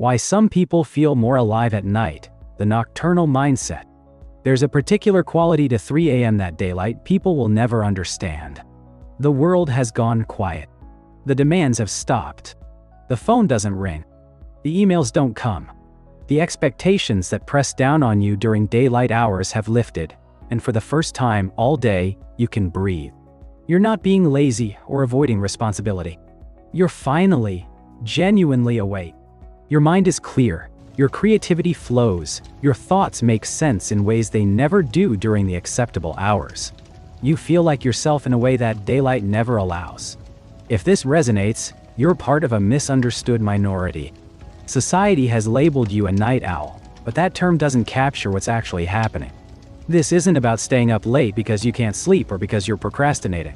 Why some people feel more alive at night, the nocturnal mindset. There's a particular quality to 3 a.m. that daylight people will never understand. The world has gone quiet. The demands have stopped. The phone doesn't ring. The emails don't come. The expectations that press down on you during daylight hours have lifted, and for the first time all day, you can breathe. You're not being lazy or avoiding responsibility. You're finally, genuinely awake. Your mind is clear, your creativity flows, your thoughts make sense in ways they never do during the acceptable hours. You feel like yourself in a way that daylight never allows. If this resonates, you're part of a misunderstood minority. Society has labeled you a night owl, but that term doesn't capture what's actually happening. This isn't about staying up late because you can't sleep or because you're procrastinating.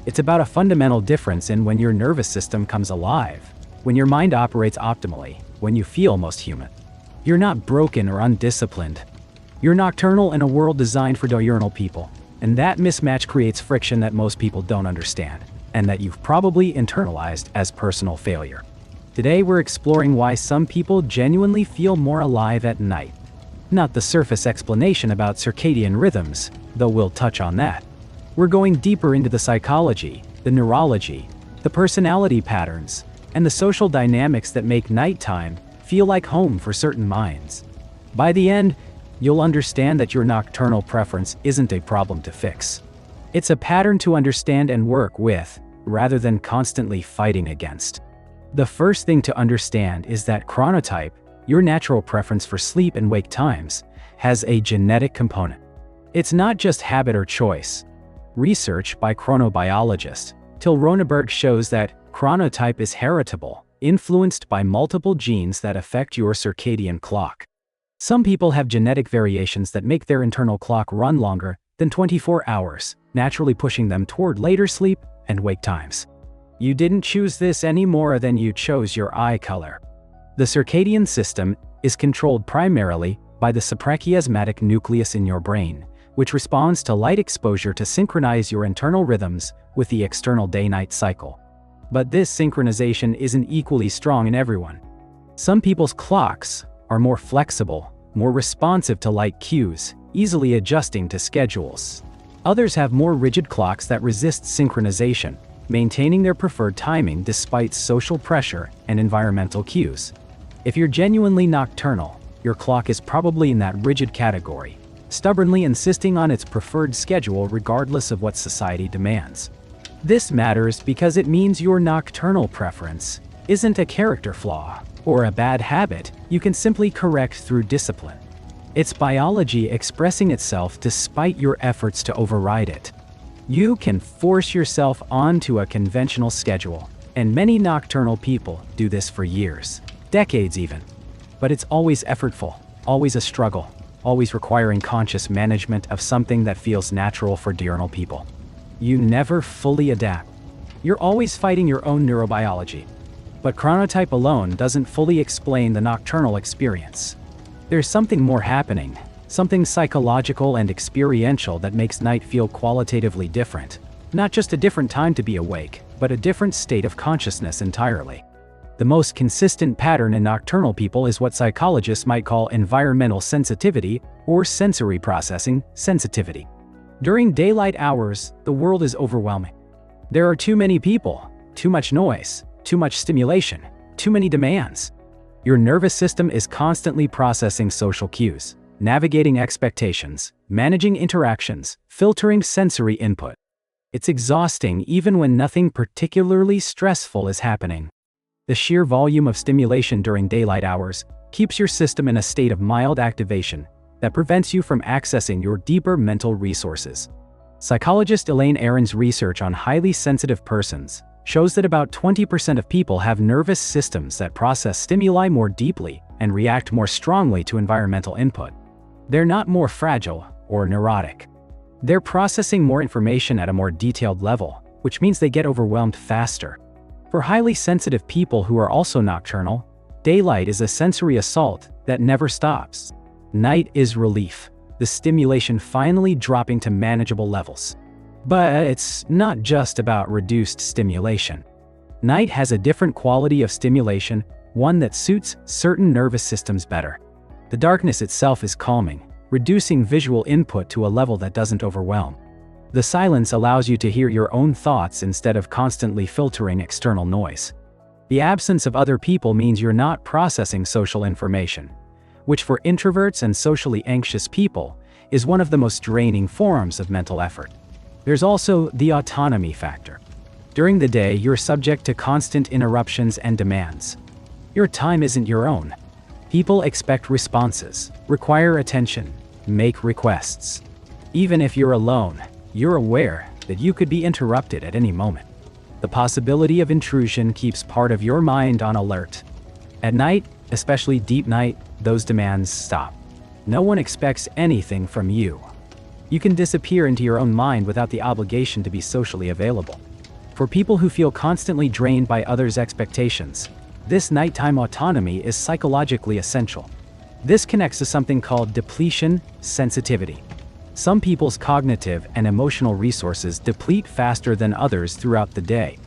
It's about a fundamental difference in when your nervous system comes alive, when your mind operates optimally, when you feel most human. You're not broken or undisciplined. You're nocturnal in a world designed for diurnal people, and that mismatch creates friction that most people don't understand, and that you've probably internalized as personal failure. Today we're exploring why some people genuinely feel more alive at night. Not the surface explanation about circadian rhythms, though we'll touch on that. We're going deeper into the psychology, the neurology, the personality patterns, and the social dynamics that make nighttime feel like home for certain minds. By the end, you'll understand that your nocturnal preference isn't a problem to fix. It's a pattern to understand and work with, rather than constantly fighting against. The first thing to understand is that chronotype, your natural preference for sleep and wake times, has a genetic component. It's not just habit or choice. Research by chronobiologist Till Roneberg shows that chronotype is heritable, influenced by multiple genes that affect your circadian clock. Some people have genetic variations that make their internal clock run longer than 24 hours, naturally pushing them toward later sleep and wake times. You didn't choose this any more than you chose your eye color. The circadian system is controlled primarily by the suprachiasmatic nucleus in your brain, which responds to light exposure to synchronize your internal rhythms with the external day-night cycle. But this synchronization isn't equally strong in everyone. Some people's clocks are more flexible, more responsive to light cues, easily adjusting to schedules. Others have more rigid clocks that resist synchronization, maintaining their preferred timing despite social pressure and environmental cues. If you're genuinely nocturnal, your clock is probably in that rigid category, stubbornly insisting on its preferred schedule regardless of what society demands. This matters because it means your nocturnal preference isn't a character flaw or a bad habit you can simply correct through discipline. It's biology expressing itself despite your efforts to override it. You can force yourself onto a conventional schedule, and many nocturnal people do this for years, decades even. But it's always effortful, always a struggle, always requiring conscious management of something that feels natural for diurnal people. You never fully adapt. You're always fighting your own neurobiology. But chronotype alone doesn't fully explain the nocturnal experience. There's something more happening, something psychological and experiential that makes night feel qualitatively different. Not just a different time to be awake, but a different state of consciousness entirely. The most consistent pattern in nocturnal people is what psychologists might call environmental sensitivity or sensory processing sensitivity. During daylight hours, the world is overwhelming. There are too many people, too much noise, too much stimulation, too many demands. Your nervous system is constantly processing social cues, navigating expectations, managing interactions, filtering sensory input. It's exhausting even when nothing particularly stressful is happening. The sheer volume of stimulation during daylight hours keeps your system in a state of mild activation that prevents you from accessing your deeper mental resources. Psychologist Elaine Aron's research on highly sensitive persons shows that about 20% of people have nervous systems that process stimuli more deeply and react more strongly to environmental input. They're not more fragile or neurotic. They're processing more information at a more detailed level, which means they get overwhelmed faster. For highly sensitive people who are also nocturnal, daylight is a sensory assault that never stops. Night is relief, the stimulation finally dropping to manageable levels. But it's not just about reduced stimulation. Night has a different quality of stimulation one that suits certain nervous systems better. The darkness itself is calming, reducing visual input to a level that doesn't overwhelm. The silence allows you to hear your own thoughts instead of constantly filtering external noise. The absence of other people means you're not processing social information, which for introverts and socially anxious people is one of the most draining forms of mental effort. There's also the autonomy factor. During the day, you're subject to constant interruptions and demands. Your time isn't your own. People expect responses, require attention, make requests. Even if you're alone, you're aware that you could be interrupted at any moment. The possibility of intrusion keeps part of your mind on alert. At night, especially deep night, those demands stop. No one expects anything from you. You can disappear into your own mind without the obligation to be socially available. For people who feel constantly drained by others' expectations, this nighttime autonomy is psychologically essential. This connects to something called depletion sensitivity. Some people's cognitive and emotional resources deplete faster than others throughout the day.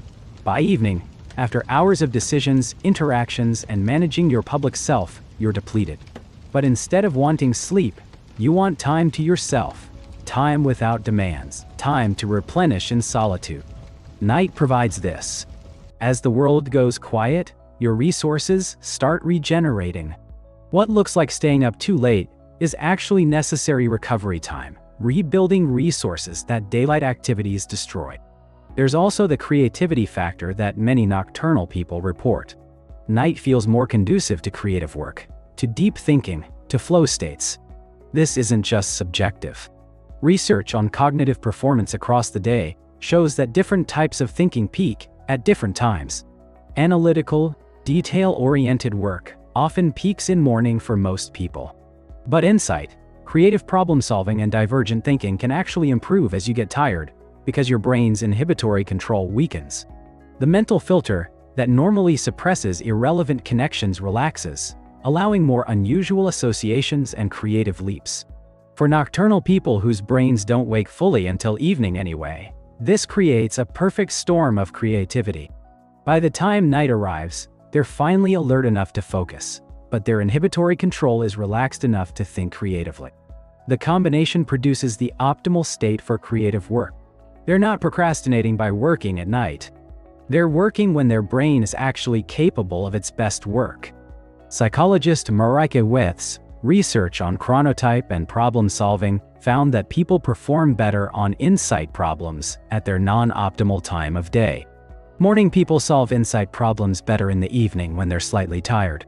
By evening, after hours of decisions, interactions, and managing your public self, you're depleted. But instead of wanting sleep, you want time to yourself, time without demands, time to replenish in solitude. Night provides this. As the world goes quiet, your resources start regenerating. What looks like staying up too late is actually necessary recovery time, rebuilding resources that daylight activities destroyed. There's also the creativity factor that many nocturnal people report. Night feels more conducive to creative work, to deep thinking, to flow states. This isn't just subjective. Research on cognitive performance across the day shows that different types of thinking peak at different times. Analytical, detail-oriented work often peaks in morning for most people. But insight, creative problem-solving and divergent thinking can actually improve as you get tired, because your brain's inhibitory control weakens. The mental filter that normally suppresses irrelevant connections relaxes, allowing more unusual associations and creative leaps. For nocturnal people whose brains don't wake fully until evening anyway, this creates a perfect storm of creativity. By the time night arrives, they're finally alert enough to focus, but their inhibitory control is relaxed enough to think creatively. The combination produces the optimal state for creative work. They're not procrastinating by working at night. They're working when their brain is actually capable of its best work. Psychologist Marike Weth's research on chronotype and problem solving found that people perform better on insight problems at their non-optimal time of day. Morning people solve insight problems better in the evening when they're slightly tired.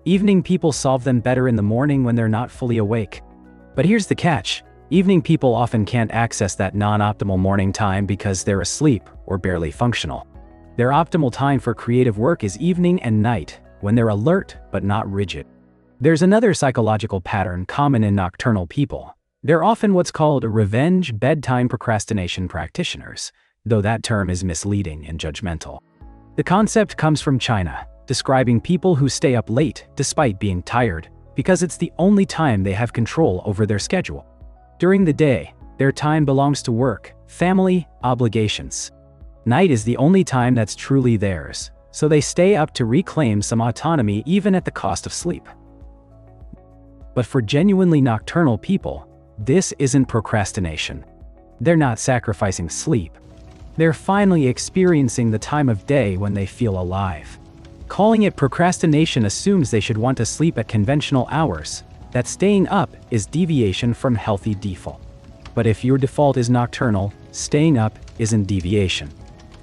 Evening people solve them better in the morning when they're not fully awake. But here's the catch. Evening people often can't access that non-optimal morning time because they're asleep or barely functional. Their optimal time for creative work is evening and night, when they're alert but not rigid. There's another psychological pattern common in nocturnal people. They're often what's called revenge bedtime procrastination practitioners, though that term is misleading and judgmental. The concept comes from China, describing people who stay up late despite being tired, because it's the only time they have control over their schedule. During the day, their time belongs to work, family, obligations. Night is the only time that's truly theirs, so they stay up to reclaim some autonomy even at the cost of sleep. But for genuinely nocturnal people, this isn't procrastination. They're not sacrificing sleep. They're finally experiencing the time of day when they feel alive. Calling it procrastination assumes they should want to sleep at conventional hours, that staying up is deviation from healthy default. But if your default is nocturnal, staying up isn't deviation.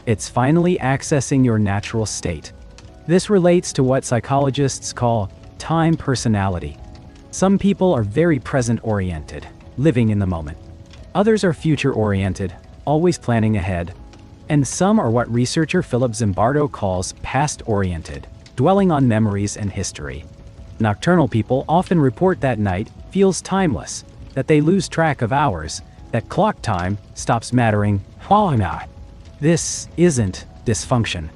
It's finally accessing your natural state. This relates to what psychologists call time personality. Some people are very present-oriented, living in the moment. Others are future-oriented, always planning ahead. And some are what researcher Philip Zimbardo calls past-oriented, dwelling on memories and history. Nocturnal people often report that night feels timeless, that they lose track of hours, that clock time stops mattering. This isn't dysfunction.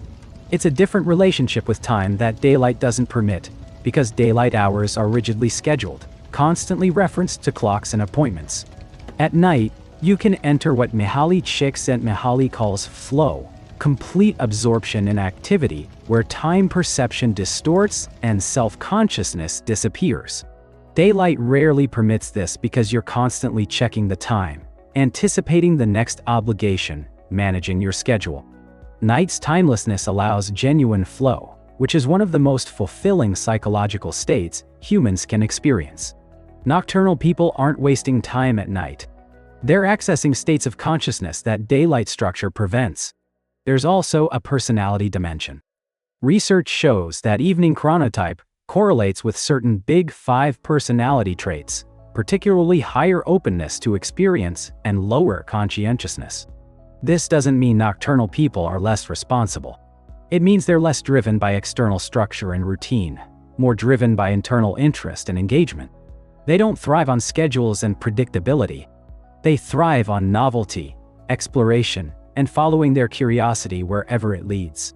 It's a different relationship with time that daylight doesn't permit, because daylight hours are rigidly scheduled, constantly referenced to clocks and appointments. At night, you can enter what Mihaly Csikszentmihalyi calls flow, complete absorption in activity where time perception distorts and self-consciousness disappears. Daylight rarely permits this because you're constantly checking the time, anticipating the next obligation, managing your schedule. Night's timelessness allows genuine flow, which is one of the most fulfilling psychological states humans can experience. Nocturnal people aren't wasting time at night. They're accessing states of consciousness that daylight structure prevents. There's also a personality dimension. Research shows that evening chronotype correlates with certain big 5 personality traits, particularly higher openness to experience and lower conscientiousness. This doesn't mean nocturnal people are less responsible. It means they're less driven by external structure and routine, more driven by internal interest and engagement. They don't thrive on schedules and predictability. They thrive on novelty, exploration, and following their curiosity wherever it leads.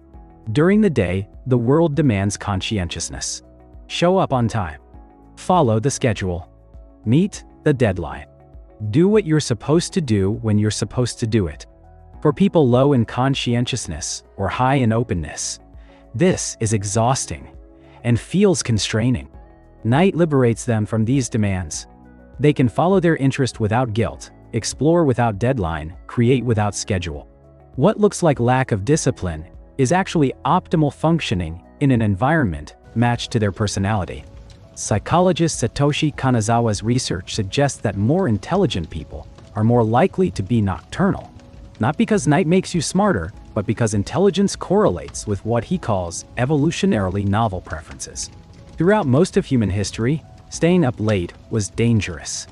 During the day, the world demands conscientiousness. Show up on time. Follow the schedule. Meet the deadline. Do what you're supposed to do when you're supposed to do it. For people low in conscientiousness or high in openness, this is exhausting and feels constraining. Night liberates them from these demands. They can follow their interest without guilt, explore without deadline, create without schedule. What looks like lack of discipline is actually optimal functioning in an environment matched to their personality. Psychologist Satoshi Kanazawa's research suggests that more intelligent people are more likely to be nocturnal, not because night makes you smarter, but because intelligence correlates with what he calls evolutionarily novel preferences. Throughout most of human history, staying up late was dangerous.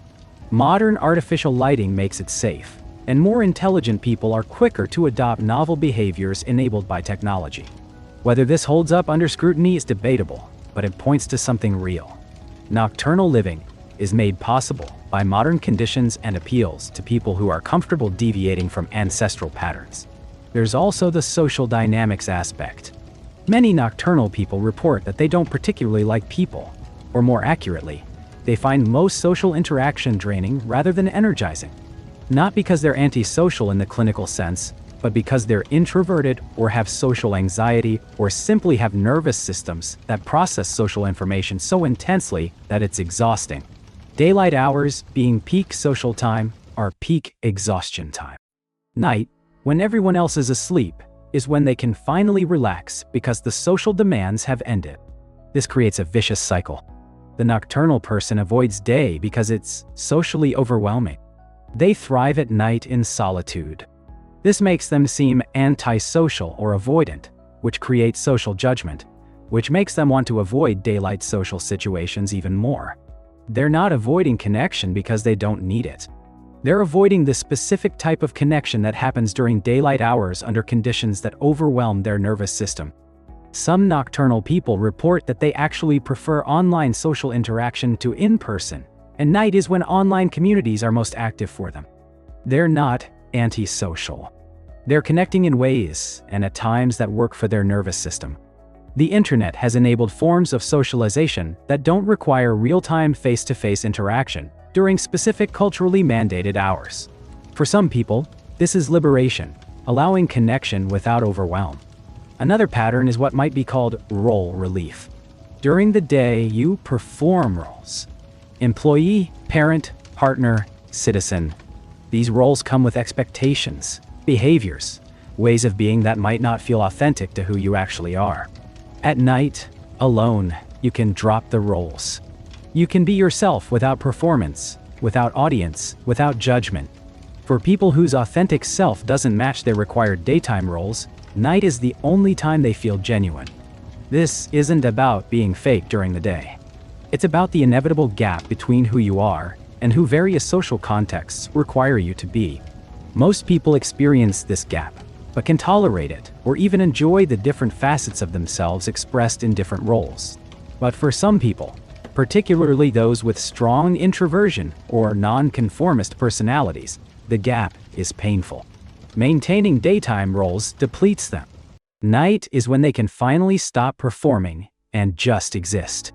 Modern artificial lighting makes it safe, and more intelligent people are quicker to adopt novel behaviors enabled by technology. Whether this holds up under scrutiny is debatable, but it points to something real. Nocturnal living is made possible by modern conditions and appeals to people who are comfortable deviating from ancestral patterns. There's also the social dynamics aspect. Many nocturnal people report that they don't particularly like people, or more accurately, they find most social interaction draining rather than energizing. Not because they're antisocial in the clinical sense, but because they're introverted or have social anxiety or simply have nervous systems that process social information so intensely that it's exhausting. Daylight hours, being peak social time, are peak exhaustion time. Night, when everyone else is asleep, is when they can finally relax because the social demands have ended. This creates a vicious cycle. The nocturnal person avoids day because it's socially overwhelming. They thrive at night in solitude. This makes them seem antisocial or avoidant, which creates social judgment, which makes them want to avoid daylight social situations even more. They're not avoiding connection because they don't need it. They're avoiding the specific type of connection that happens during daylight hours under conditions that overwhelm their nervous system. Some nocturnal people report that they actually prefer online social interaction to in-person, and night is when online communities are most active for them. They're not antisocial. They're connecting in ways and at times that work for their nervous system. The internet has enabled forms of socialization that don't require real-time face-to-face interaction during specific culturally mandated hours. For some people, this is liberation, allowing connection without overwhelm. Another pattern is what might be called role relief. During the day, you perform roles. Employee, parent, partner, citizen. These roles come with expectations, behaviors, ways of being that might not feel authentic to who you actually are. At night, alone, you can drop the roles. You can be yourself without performance, without audience, without judgment. For people whose authentic self doesn't match their required daytime roles, night is the only time they feel genuine. This isn't about being fake during the day. It's about the inevitable gap between who you are and who various social contexts require you to be. Most people experience this gap, but can tolerate it or even enjoy the different facets of themselves expressed in different roles. But for some people, particularly those with strong introversion or non-conformist personalities, the gap is painful. Maintaining daytime roles depletes them. Night is when they can finally stop performing and just exist.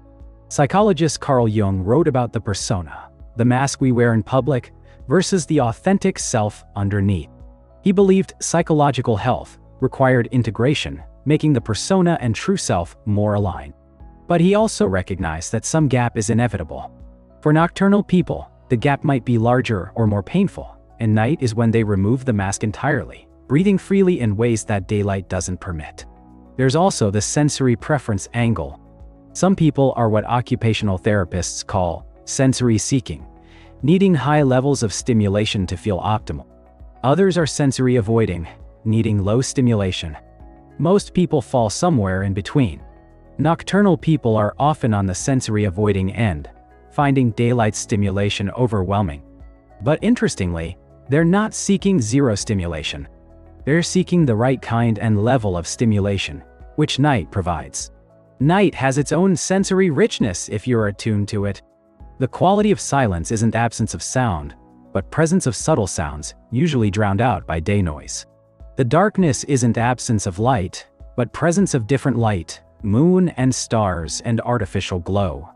Psychologist Carl Jung wrote about the persona, the mask we wear in public, versus the authentic self underneath. He believed psychological health required integration, making the persona and true self more aligned. But he also recognized that some gap is inevitable. For nocturnal people, the gap might be larger or more painful, and night is when they remove the mask entirely, breathing freely in ways that daylight doesn't permit. There's also the sensory preference angle. Some people are what occupational therapists call sensory seeking, needing high levels of stimulation to feel optimal. Others are sensory avoiding, needing low stimulation. Most people fall somewhere in between. Nocturnal people are often on the sensory avoiding end, finding daylight stimulation overwhelming. But interestingly, they're not seeking zero stimulation. They're seeking the right kind and level of stimulation, which night provides. Night has its own sensory richness if you're attuned to it. The quality of silence isn't absence of sound, but presence of subtle sounds, usually drowned out by day noise. The darkness isn't absence of light, but presence of different light, moon and stars and artificial glow,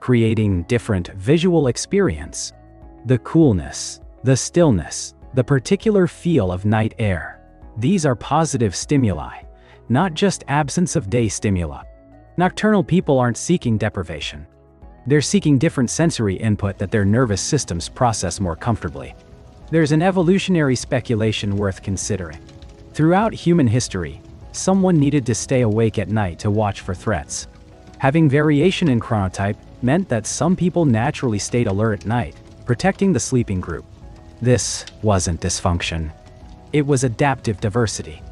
creating different visual experience. The coolness, the stillness, the particular feel of night air. These are positive stimuli, not just absence of day stimuli. Nocturnal people aren't seeking deprivation. They're seeking different sensory input that their nervous systems process more comfortably. There's an evolutionary speculation worth considering. Throughout human history, someone needed to stay awake at night to watch for threats. Having variation in chronotype meant that some people naturally stayed alert at night, protecting the sleeping group. This wasn't dysfunction. It was adaptive diversity.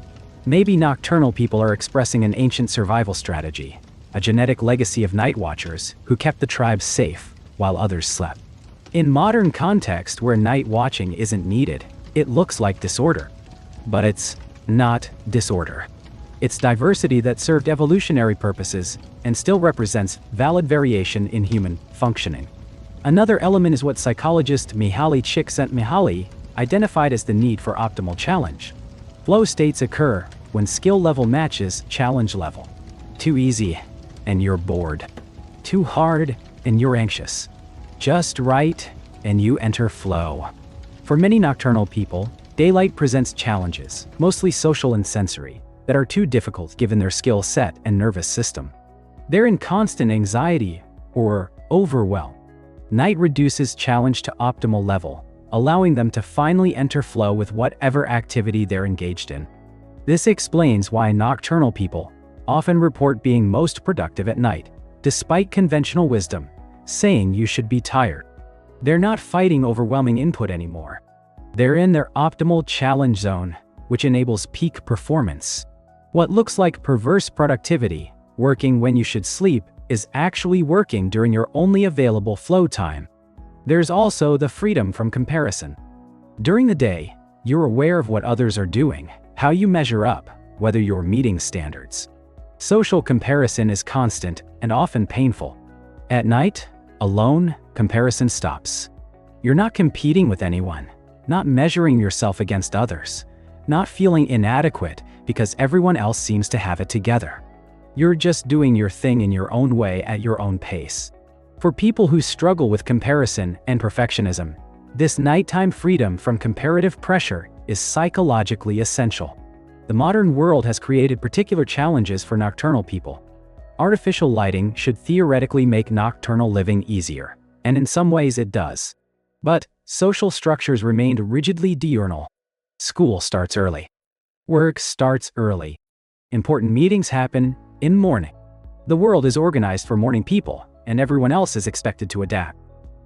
Maybe nocturnal people are expressing an ancient survival strategy, a genetic legacy of night watchers who kept the tribe safe while others slept. In modern context where night watching isn't needed, it looks like disorder. But it's not disorder. It's diversity that served evolutionary purposes and still represents valid variation in human functioning. Another element is what psychologist Mihaly Csikszentmihalyi identified as the need for optimal challenge. Flow states occur when skill level matches challenge level. Too easy, and you're bored. Too hard, and you're anxious. Just right, and you enter flow. For many nocturnal people, daylight presents challenges, mostly social and sensory, that are too difficult given their skill set and nervous system. They're in constant anxiety or overwhelm. Night reduces challenge to optimal level, allowing them to finally enter flow with whatever activity they're engaged in. This explains why nocturnal people often report being most productive at night, despite conventional wisdom, saying you should be tired. They're not fighting overwhelming input anymore. They're in their optimal challenge zone, which enables peak performance. What looks like perverse productivity, working when you should sleep, is actually working during your only available flow time. There's also the freedom from comparison. During the day, you're aware of what others are doing, how you measure up, whether you're meeting standards. Social comparison is constant and often painful. At night, alone, comparison stops. You're not competing with anyone, not measuring yourself against others, not feeling inadequate because everyone else seems to have it together. You're just doing your thing in your own way at your own pace. For people who struggle with comparison and perfectionism, this nighttime freedom from comparative pressure is psychologically essential. The modern world has created particular challenges for nocturnal people. Artificial lighting should theoretically make nocturnal living easier, and in some ways it does. But social structures remained rigidly diurnal. School starts early. Work starts early. Important meetings happen in morning. The world is organized for morning people, and everyone else is expected to adapt.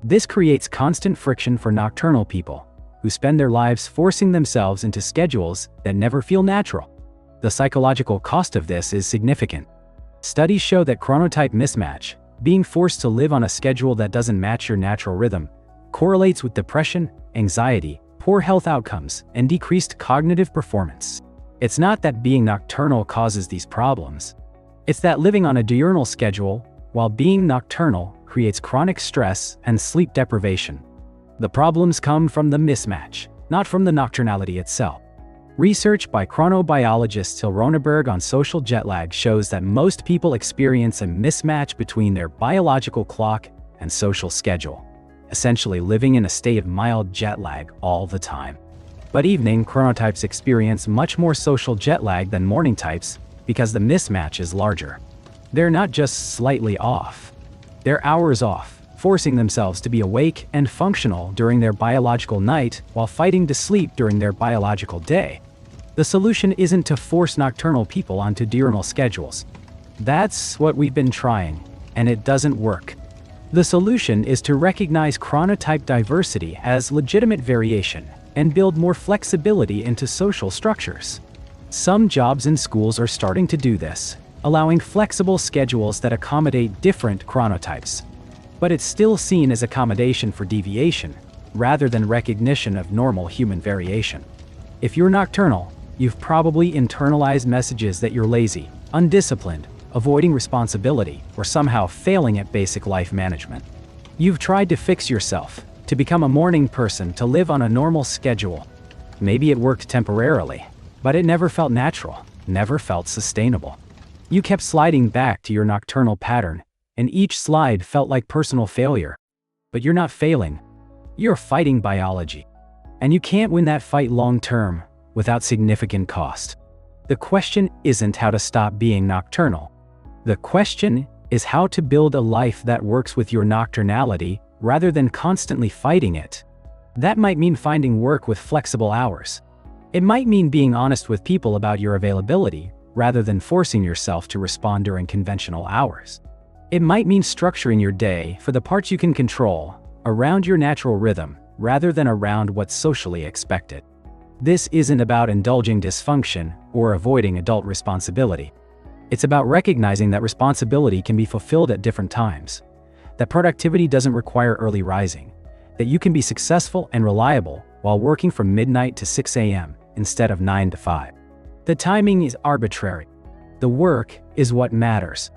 This creates constant friction for nocturnal people, who spend their lives forcing themselves into schedules that never feel natural. The psychological cost of this is significant. Studies show that chronotype mismatch, being forced to live on a schedule that doesn't match your natural rhythm, correlates with depression, anxiety, poor health outcomes, and decreased cognitive performance. It's not that being nocturnal causes these problems. It's that living on a diurnal schedule, while being nocturnal, creates chronic stress and sleep deprivation. The problems come from the mismatch, not from the nocturnality itself. Research by chronobiologist Till Roneberg on social jet lag shows that most people experience a mismatch between their biological clock and social schedule, essentially living in a state of mild jet lag all the time. But evening chronotypes experience much more social jet lag than morning types because the mismatch is larger. They're not just slightly off. They're hours off, forcing themselves to be awake and functional during their biological night while fighting to sleep during their biological day. The solution isn't to force nocturnal people onto diurnal schedules. That's what we've been trying, and it doesn't work. The solution is to recognize chronotype diversity as legitimate variation and build more flexibility into social structures. Some jobs and schools are starting to do this, allowing flexible schedules that accommodate different chronotypes. But it's still seen as accommodation for deviation, rather than recognition of normal human variation. If you're nocturnal, you've probably internalized messages that you're lazy, undisciplined, avoiding responsibility, or somehow failing at basic life management. You've tried to fix yourself, to become a morning person, to live on a normal schedule. Maybe it worked temporarily, but it never felt natural, never felt sustainable. You kept sliding back to your nocturnal pattern, and each slide felt like personal failure. But you're not failing. You're fighting biology. And you can't win that fight long-term without significant cost. The question isn't how to stop being nocturnal. The question is how to build a life that works with your nocturnality rather than constantly fighting it. That might mean finding work with flexible hours. It might mean being honest with people about your availability rather than forcing yourself to respond during conventional hours. It might mean structuring your day for the parts you can control around your natural rhythm rather than around what's socially expected. This isn't about indulging dysfunction or avoiding adult responsibility. It's about recognizing that responsibility can be fulfilled at different times, that productivity doesn't require early rising, that you can be successful and reliable while working from midnight to 6 a.m. instead of 9 to 5. The timing is arbitrary. The work is what matters.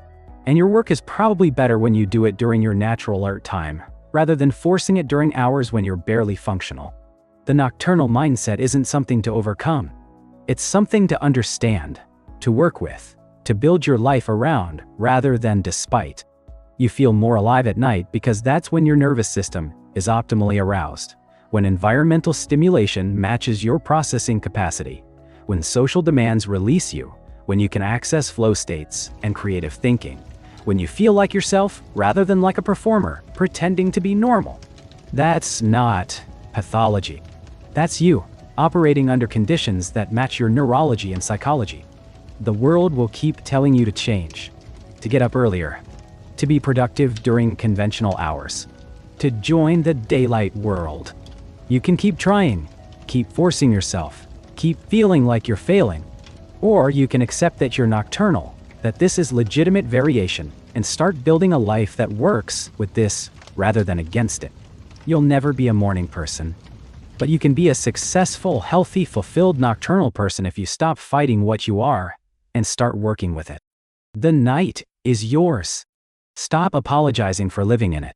And your work is probably better when you do it during your natural alert time, rather than forcing it during hours when you're barely functional. The nocturnal mindset isn't something to overcome. It's something to understand, to work with, to build your life around rather than despite. You feel more alive at night because that's when your nervous system is optimally aroused, when environmental stimulation matches your processing capacity, when social demands release you, when you can access flow states and creative thinking, when you feel like yourself rather than like a performer pretending to be normal. That's not pathology. That's you, operating under conditions that match your neurology and psychology. The world will keep telling you to change, to get up earlier, to be productive during conventional hours, to join the daylight world. You can keep trying, keep forcing yourself, keep feeling like you're failing, or you can accept that you're nocturnal, that this is legitimate variation, and start building a life that works with this rather than against it. You'll never be a morning person, but you can be a successful, healthy, fulfilled nocturnal person if you stop fighting what you are and start working with it. The night is yours. Stop apologizing for living in it.